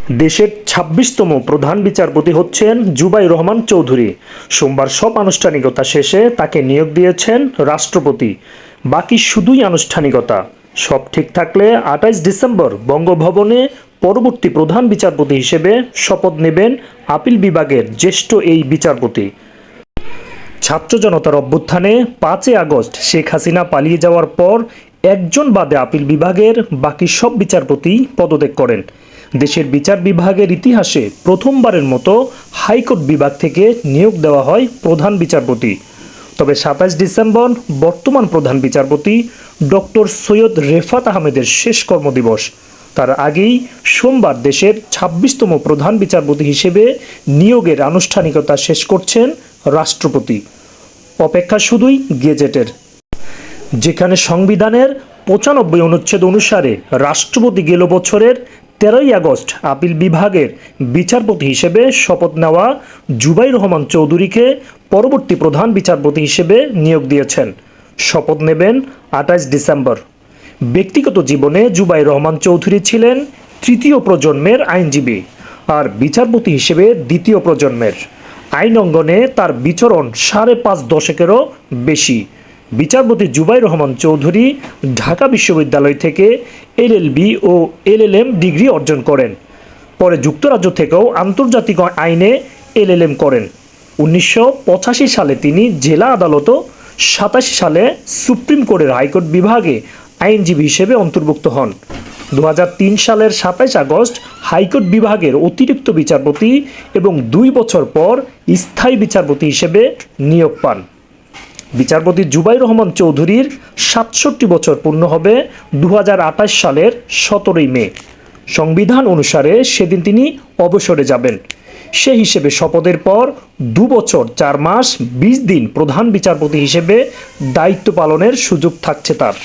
দেশের ২৬তম প্রধান বিচারপতি হচ্ছেন জুবাইর রহমান চৌধুরী। সোমবার সব আনুষ্ঠানিকতা শেষে তাকে নিয়োগ দিয়েছেন রাষ্ট্রপতি। বাকি শুধুই আনুষ্ঠানিকতা। সব ঠিক থাকলে ২৮ ডিসেম্বর বঙ্গভবনে পরবর্তী প্রধান বিচারপতি হিসেবে শপথ নেবেন আপিল বিভাগের জ্যেষ্ঠ এই বিচারপতি। ছাত্র জনতার অভ্যুত্থানে ৫ই আগস্ট শেখ হাসিনা পালিয়ে যাওয়ার পর একজন বাদে আপিল বিভাগের বাকি সব বিচারপতি পদত্যাগ করেন। দেশের বিচার বিভাগের ইতিহাসে প্রথমবারের মতো হাইকোর্ট বিভাগ থেকে নিয়োগ দেওয়া হয় প্রধান বিচারপতি। তবে ২৭ ডিসেম্বর বর্তমান প্রধান বিচারপতি ডক্টর সৈয়দ রেফাত আহমেদের শেষ কর্মদিবস। তার আগেই সোমবার দেশের ২৬তম প্রধান বিচারপতি হিসেবে নিয়োগের আনুষ্ঠানিকতা শেষ করছেন রাষ্ট্রপতি। অপেক্ষা শুধুই গেজেটের, যেখানে সংবিধানের ৯৫ অনুচ্ছেদ অনুসারে রাষ্ট্রপতি গেল বছরের ১৩ই আগস্ট আপিল বিভাগের বিচারপতি হিসেবে শপথ নেওয়া জুবাইর রহমান চৌধুরীকে পরবর্তী প্রধান বিচারপতি হিসেবে নিয়োগ দিয়েছেন। শপথ নেবেন ২৮ ডিসেম্বর। ব্যক্তিগত জীবনে জুবাইর রহমান চৌধুরী ছিলেন তৃতীয় প্রজন্মের আইনজীবী, আর বিচারপতি হিসেবে দ্বিতীয় প্রজন্মের। আইন অঙ্গনে তার বিচরণ ৫.৫ দশকেরও বেশি। বিচারপতি জুবাইর রহমান চৌধুরী ঢাকা বিশ্ববিদ্যালয় থেকে এলএলবি ও এলএলএম ডিগ্রি অর্জন করেন। পরে যুক্তরাজ্য থেকেও আন্তর্জাতিক আইনে এলএলএম করেন। ১৯৮৫ সালে তিনি জেলা আদালত ও ৮৭ সালে সুপ্রিম কোর্টের হাইকোর্ট বিভাগে আইনজীবী হিসেবে অন্তর্ভুক্ত হন। ২০০৩ সালের ২৭ আগস্ট হাইকোর্ট বিভাগের অতিরিক্ত বিচারপতি এবং ২ বছর পর স্থায়ী বিচারপতি হিসেবে নিয়োগ পান। বিচারপতি জুবাইর রহমান চৌধুরীর ৬৭ বছর পূর্ণ হবে ২০২৮ সালের ১৭ই মে। সংবিধান অনুসারে সেদিন তিনি অবসরে যাবেন। সে হিসেবে শপথের পর ২ বছর ৪ মাস ২০ দিন প্রধান বিচারপতি হিসেবে দায়িত্ব পালনের সুযোগ থাকছে তার।